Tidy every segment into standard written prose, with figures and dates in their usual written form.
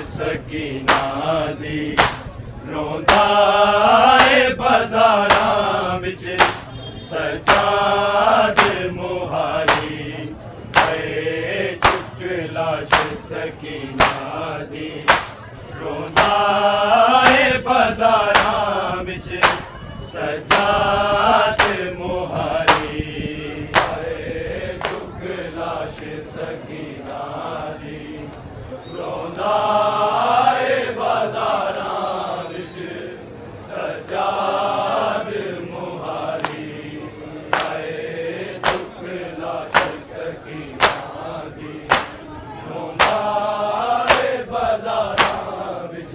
सकीना दी रोंदा है बाजारां विच सजाद मुहारी है चुक लाश सकीना दी रोंदा है बाजारां विच सजाद मुहारी है चुक लाश सकीना दी रोंदा है बाजारां विच सजाद मुहारी है चुक लाश सकीना दी रोंदा है बाजारां विच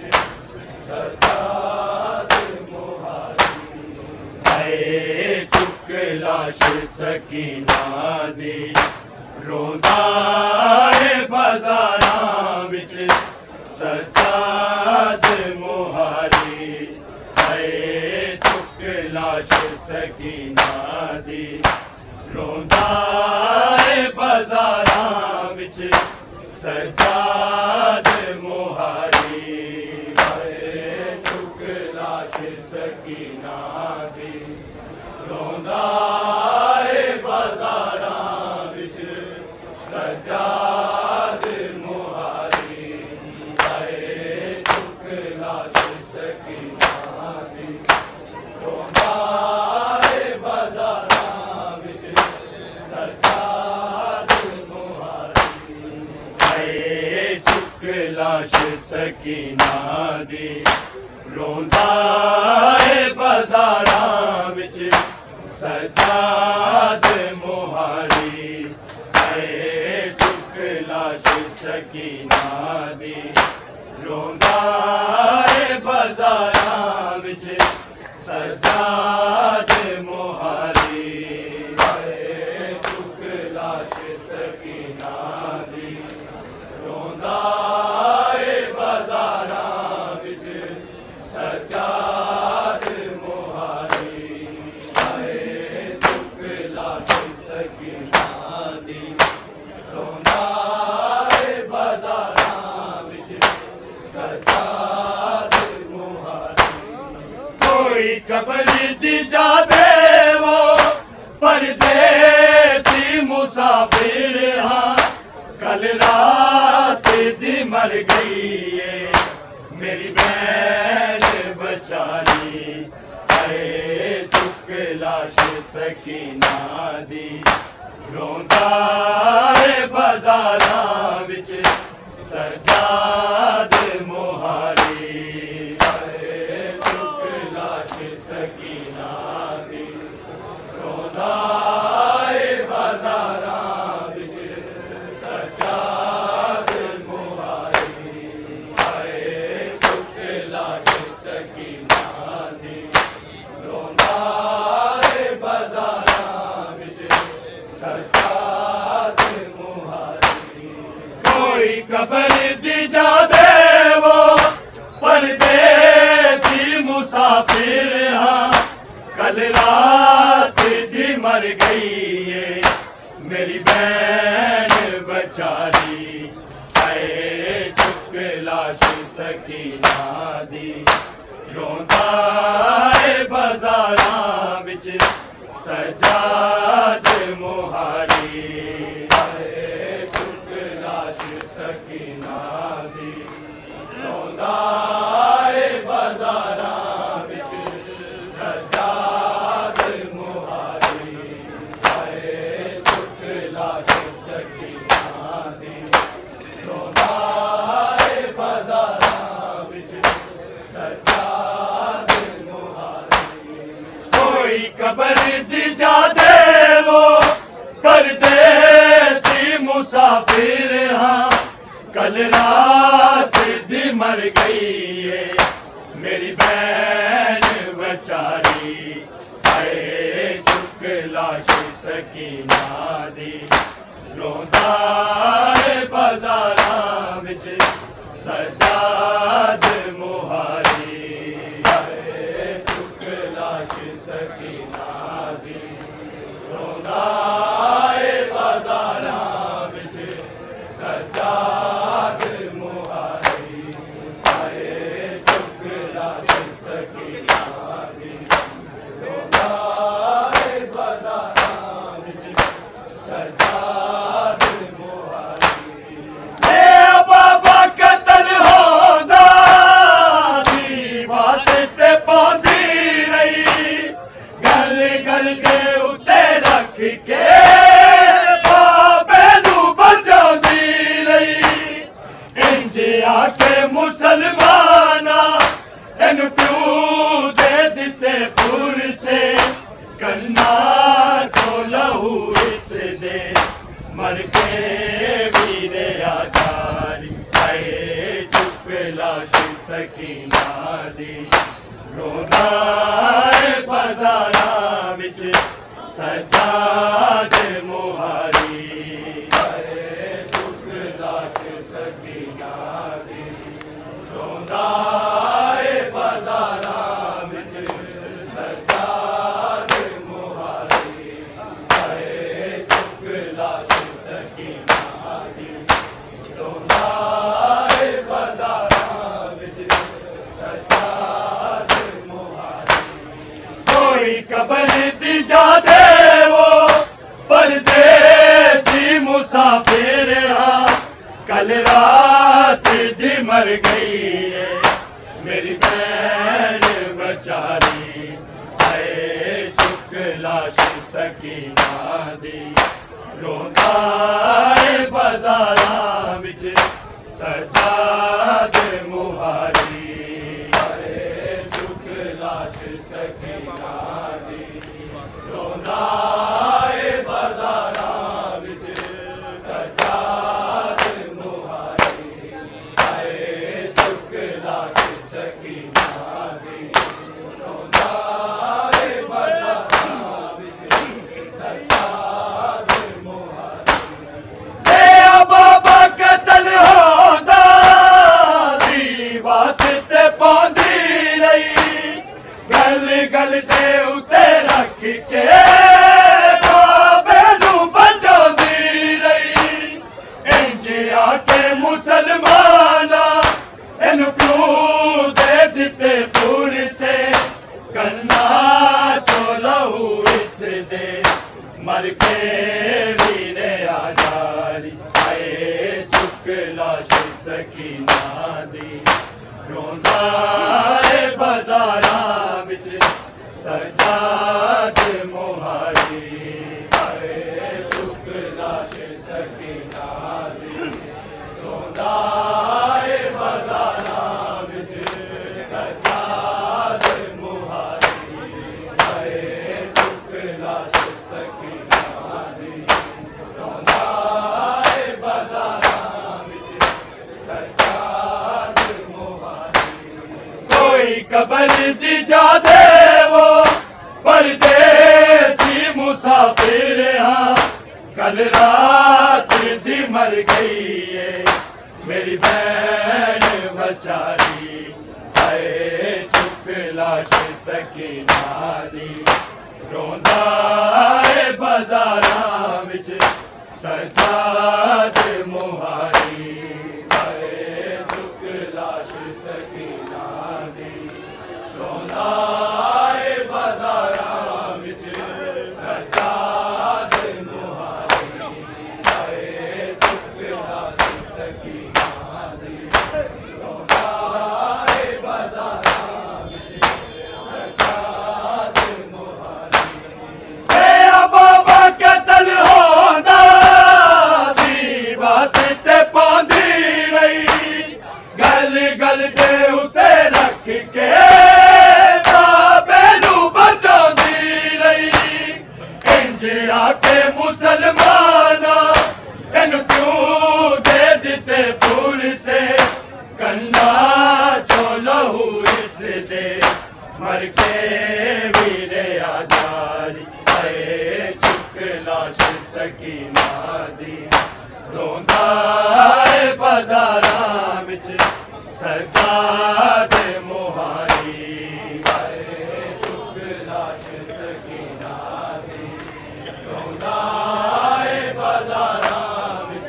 सजाद मुहारी है चुक लाश सकीना दी रोंदा है बाजारां विच सजाद मुहारी है चुक लाश सकीना दी रोंदा है बाजारां विच सजाद मुहारी है चुक लाश सकीना दी रोंदा है बाजारां विच सजाद मुहारी है चुक लाश सकीना दी रोंदा है बाजारां विच सजाद मुहारी है चुक लाश सकीना दी रोंदा है बाजारां विच सजाद मुहारी है चुक लाश सकीना दी रोंदा है बाजारां विच सजाद मुहारी है चुक लाश सकीना दी रोंदा है बाजारां विच सजाद मुहारी है चुक लाश सकीना दी रोंदा है बाजारां विच सजाद मुहारी कोई खबर दी जावे वो परदेसी मुसाफिर हाँ कल रात दी मर गई है मेरी बहन बचारी है चुक लाश सकीना दी रोंदा है बाजारां विच सजाद मुहारी है चुक लाश सकीना दी रोंदा है बाजारां विच सजाद मुहारी है चुक लाश सकीना दी रोंदा है बाजारां विच सजाद मुहारी कोई खबर दी जावे वो परदेसी मुसाफिर हाँ कल रात दी मर गई है मेरी बहन बचारी है चुक लाश सकीना दी रोंदा है बाजारां विच सजाद मुहारी है चुक लाश सकीना दी रोंदा है बाजारां विच सजाद मुहारी है चुक लाश सकीना दी रोंदा है बाजारां विच सजाद मुहारी कोई खबर दी जावे वो परदेसी मुसाफिर हाँ कल रात दी मर गई है मेरी बहन बचारी है चुक लाश सकीना दी रोंदा है बाजारां विच सजाद मुहारी है चुक लाश सकीना दी रोंदा है बाजारां विच सजाद मुहारी मुसलमाना इन प्यू दे दिते पुर से कन्ना तो लहू इस दे मर के वीरे आधारी आए चुप लाश सकीना दी रोंदा बाजारा विच सजाद मुहारी आए चुप लाश सकीना दी रोंदा बाजारा विच सजाद मुहारी आए चुप लाश सकीना दी रोंदा बाजारा विच सजाद मुहारी कोई कबर दी जा दे वो परदेसी मुसाफिर हाँ कल रात दी मर गई है मेरी बहन बेचारी आए चुक लाश सकीना दी रोंदा बाजारा विच सजाद मुहारी आए चुक लाश सकीना दी रोंदा बाजारा विच सजाद मुहारी आए चुक लाश सकीना दी रोंदा बाजारा विच सजाद मुहारी बाबा कतल होंदा दी वास्ते पौंदी रही गल गल दे उते रख के बाबे नू बचांदी रही इंज आके मुसलमाना इन प्यू दे दिते पुर से कन्ना चो लहू इस दे मर के वीरे आजारी आए चुक लाश सकीना दी रोंदा बाजारा विच सजाद मुहारी आए चुक लाश सकीना दी रोंदा बाजारा विच सजाद मुहारी आए चुक लाश सकीना दी रोंदा बाजारा विच सजाद मुहारी कोई कबर दी जा दे वो परदेसी मुसाफिर हाँ कल रात दी मर गई है मेरी बहन बेचारी आए चुप लाश सकीना दी रोंदा बाजारा विच सजाद मुहारी आए चुप लाश सकीना दी रोंदा बाजारा विच सजाद मुहारी आए चुप लाश सकीना दी रोंदा बाजारा विच सजाद मुहारी बाबा कतल होंदा दी वास्ते पौंदी रही गल गल दे उते रख के बाबे नू बचांदी रही इंज आके मुसलमाना इन क्यों दे दिते पुर से कन्ना चो लहू इस दे मर के वीरे आजारी आए चुक लाश सकीना दी रोंदा बाजारा विच सजाद मुहारी आए चुक लाश सकीना दी रोंदा बाजारा विच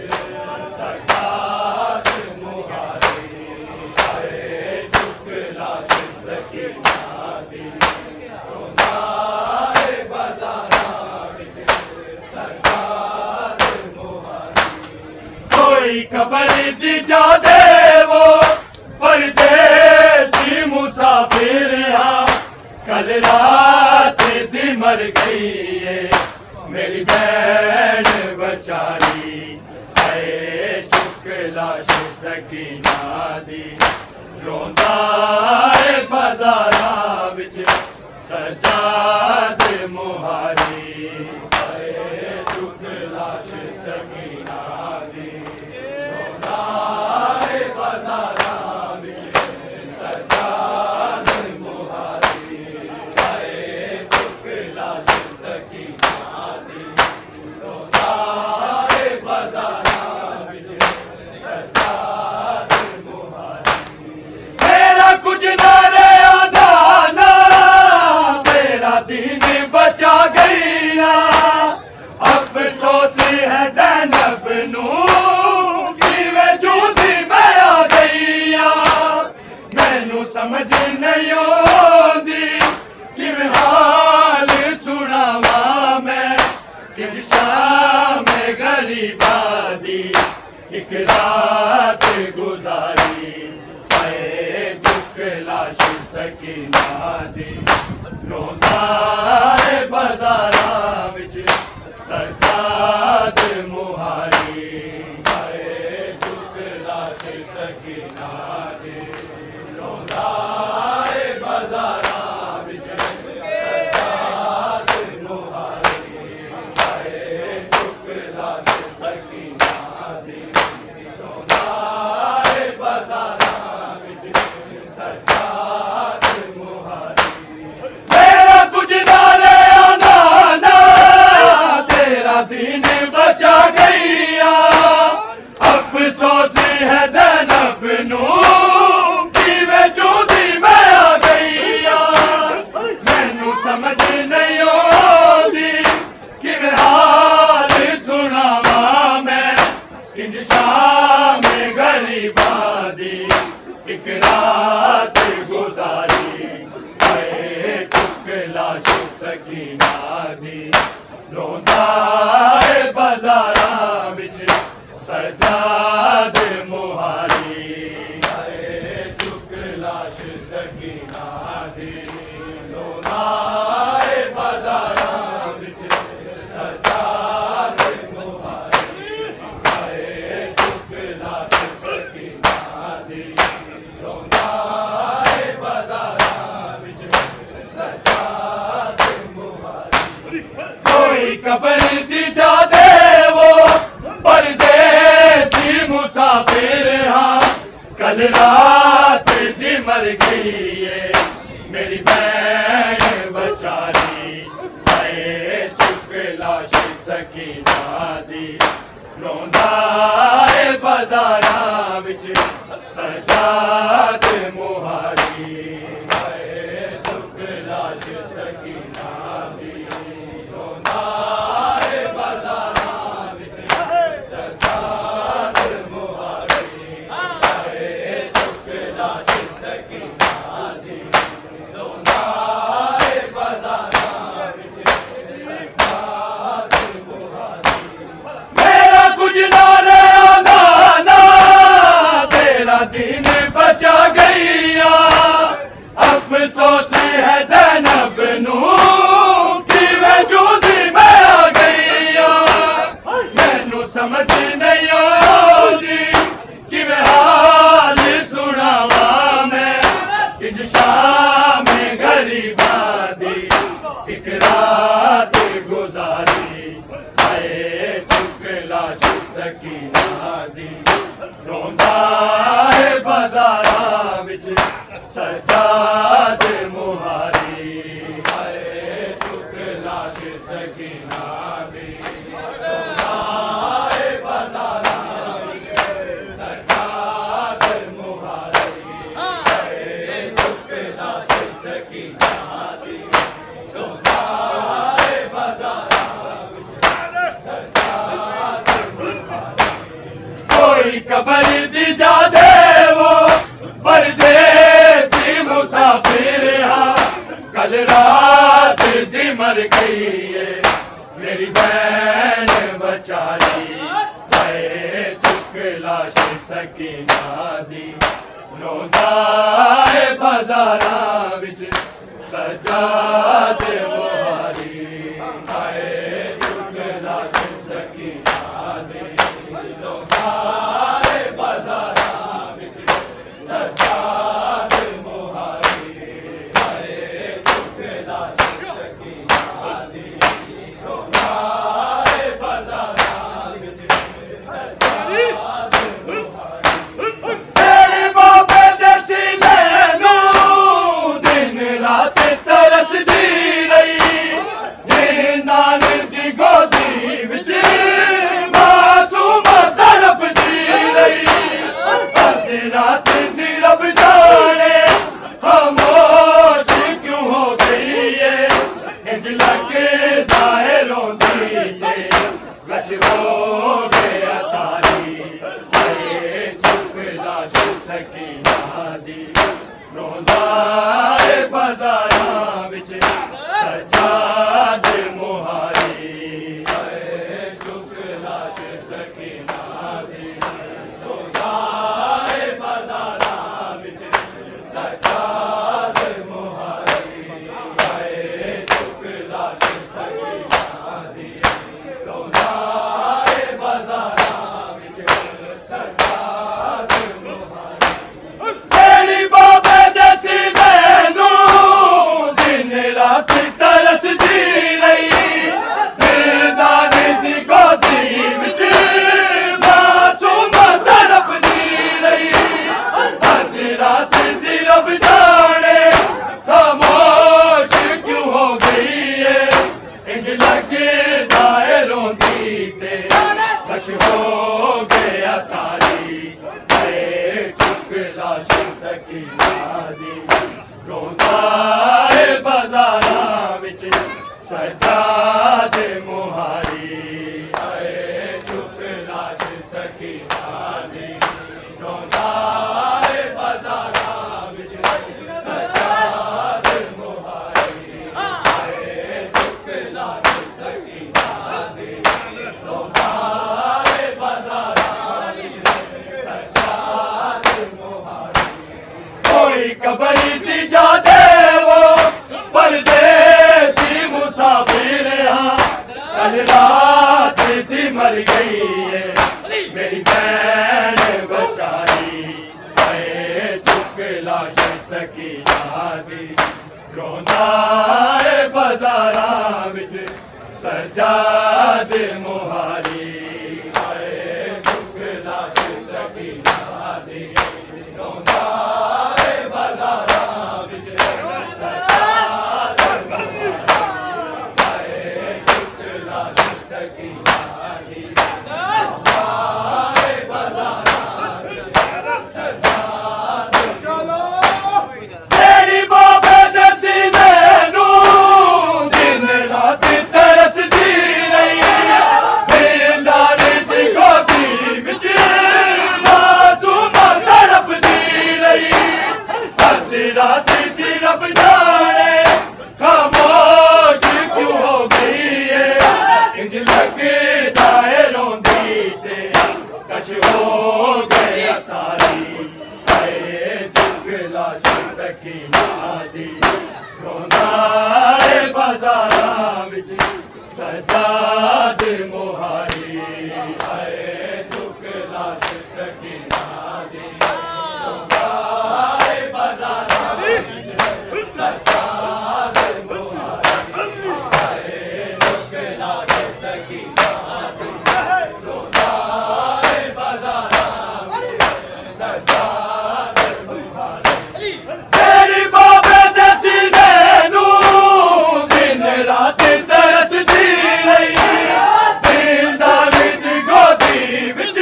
सजाद मुहारी आए चुक लाश सकीना दी रोंदा बाजारा विच सजाद मुहारी कोई खबर दी जा दे वो परदेसी मुसाफिर हाँ कल रात दी मर गई है मेरी बहन बेचारी आए चुक लाश सकीना दी रोंदा है बाजारां विच सजाद मुहारी आए चुक लाश सकीना दी रोंदा है बाजारां विच सजाद मुहारी आए चुक लाश सकीना दी रोंदा है बाजारां विच सजाद मुहारी मेरा कुछ ना दीन बचा गईया अफसोस है ज़ैनब नू किवें जूदी मैं आ गईया मैनू समझ नहीं आंदी किवें हाल सुनावा मैं कि शाम गरीबा दी एक रात गुजारी आए चुक लाश सकीना दी रोंदा है बाजारां विच सजाद मुहारी आए चुक लाश सकीना दी रोंदा है बाजारां विच सजाद मुहारी आए चुक लाश सकीना दी रोंदा है बाजारां विच सजाद मुहारी दीन बचा गईया अफसोस है ज़ैनब नू किवें जूदी मैं आ गईया मैनू समझ नहीं आंदी किवें हाल सुनावा मैं इंज शाम गरीबा दी एक रात गुजारी आए चुक लाश सकीना दी रोंदा है बाजारां विच सजाद मुहारी आए चुक लाश सकीना दी रोंदा है बाजारां विच सजाद मुहारी आए चुक लाश सकीना दी रोंदा है बाजारां विच सजाद मुहारी कोई कबर दी जा दे वो परदेसी मुसाफिर हाँ कल रात दी मर गई है मेरी बहन बचारी आए चुक लाश सकीना दी रोंदा है बाजारां विच सजाद मुहारी आए चुक लाश सकीना दी दीन बचा गईया अफसोस है ज़ैनब नू किवें जूदी मैं आ गईया मैनू समझ नहीं आंदी किवें हाल सुनावा मैं इंज शाम गरीबा दी एक रात गुजारी आए चुक लाश सकीना दी रोंदा है बाजारां विच सजाद मुहारी आए चुक लाश सकीना दी रोंदा है बाजारां विच सजाद मुहारी आए चुक लाश सकीना दी रोंदा है बाजारां विच सजाद मुहारी कोई कबर दी जा दे वो परदेसी मुसाफिर हाँ कल रात दी मर गई है मेरी बहन बचारी आए चुक लाश सकीना दी रोंदा है बाजारां विच सजाद मुहारी आए चुक लाश सकीना दी रोंदा है बाजारां विच सजाद रब जाने खामोश क्यों हो गई है इंज लगता है रोंदी ते लश हो गया तारी चुप लाश सकीना दी रोंदा है बाजारां विच सजाद मुहारी चुप लाश सकीना दी रोंदा है बाजारां विच सजाद मुहारी चुप लाश सकीना दी रोंदा है बाजारां विच सजाद मुहारी तेरी बाबे दसी मैनू दिन रात तरसदी रही जिंदानी दी गोदी विच मासूम तड़पदी रही अद्धी रात दी रब जाने खामोश क्यों हो गई है इंज लगदा है रोंदी ते बश हो गया तारी चुप लाश सकीना दी रोंदा है बाजारां विच सजाद मुहारी चुप लाश सकीना दी रोंदा है बाजारां विच सजाद मुहारी चुप लाश सकीना दी रोंदा है बाजारां विच सजाद मुहारी कोई कबर दी जा दे वो परदेसी मुसाफिर कल रात दी मर गई है मेरी बहन बेचारी चुप लाश सकीना दी रोंदा है बाजारां विच सजाद मुहारी चुप लाश सकीना दी रोंदा है बाजारां विच सजाद मुहारी चुप लाश सकीना दी रोंदा है बाजारां विच सजाद तेरी बाबे दसी मैनू दिन रात तरसदी रही जिंदानी दी गोदी विच मासूम तड़पदी रही अद्धी रात दी रब जाने खामोश क्यों हो गई है इंज लगदा है रोंदी ते कश हो गया तारी चुप लाश सकीना दी रोंदा है बाजारां विच सजाद मुहारी चुप लाश सकीना दी रोंदा है बाजारां विच सजाद मुहारी चुप लाश सकीना दी रोंदा है बाजारां विच सजाद मुहारी तेरी बाबे दसी मैनू दिन रात तरसदी रही जिंदानी दी गोदी विच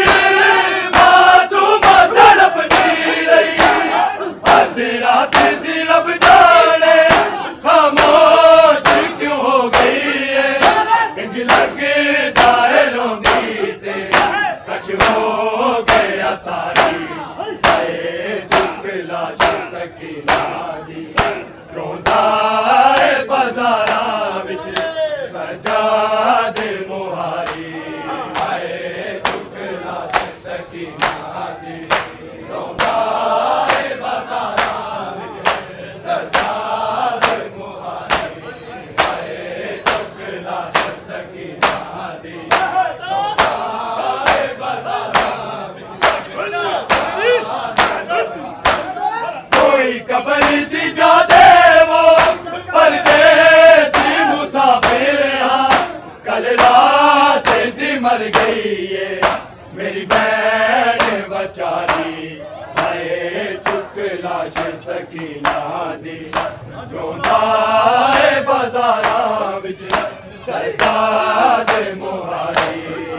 मासूम तड़पदी रही अद्धी रात दी रब जाने खामोश क्यों हो गई है इंज लगदा है रोंदी ते कश हो गया तारी चुप लाश सकीना दी रोंदा है बाजारां विच सजाद मुहारी चुप लाश सकीना दी रोंदा है बाजारां विच सजाद मुहारी चुप लाश सकीना दी रोंदा है बाजारां विच कोई कबर दी जा दे वो परदेसी मुसाफिर कल रात दी मर गई है मेरी बहन बेचारी चुप लाश सकीना दी रोंदा है बाजारां विच सजाद मुहारी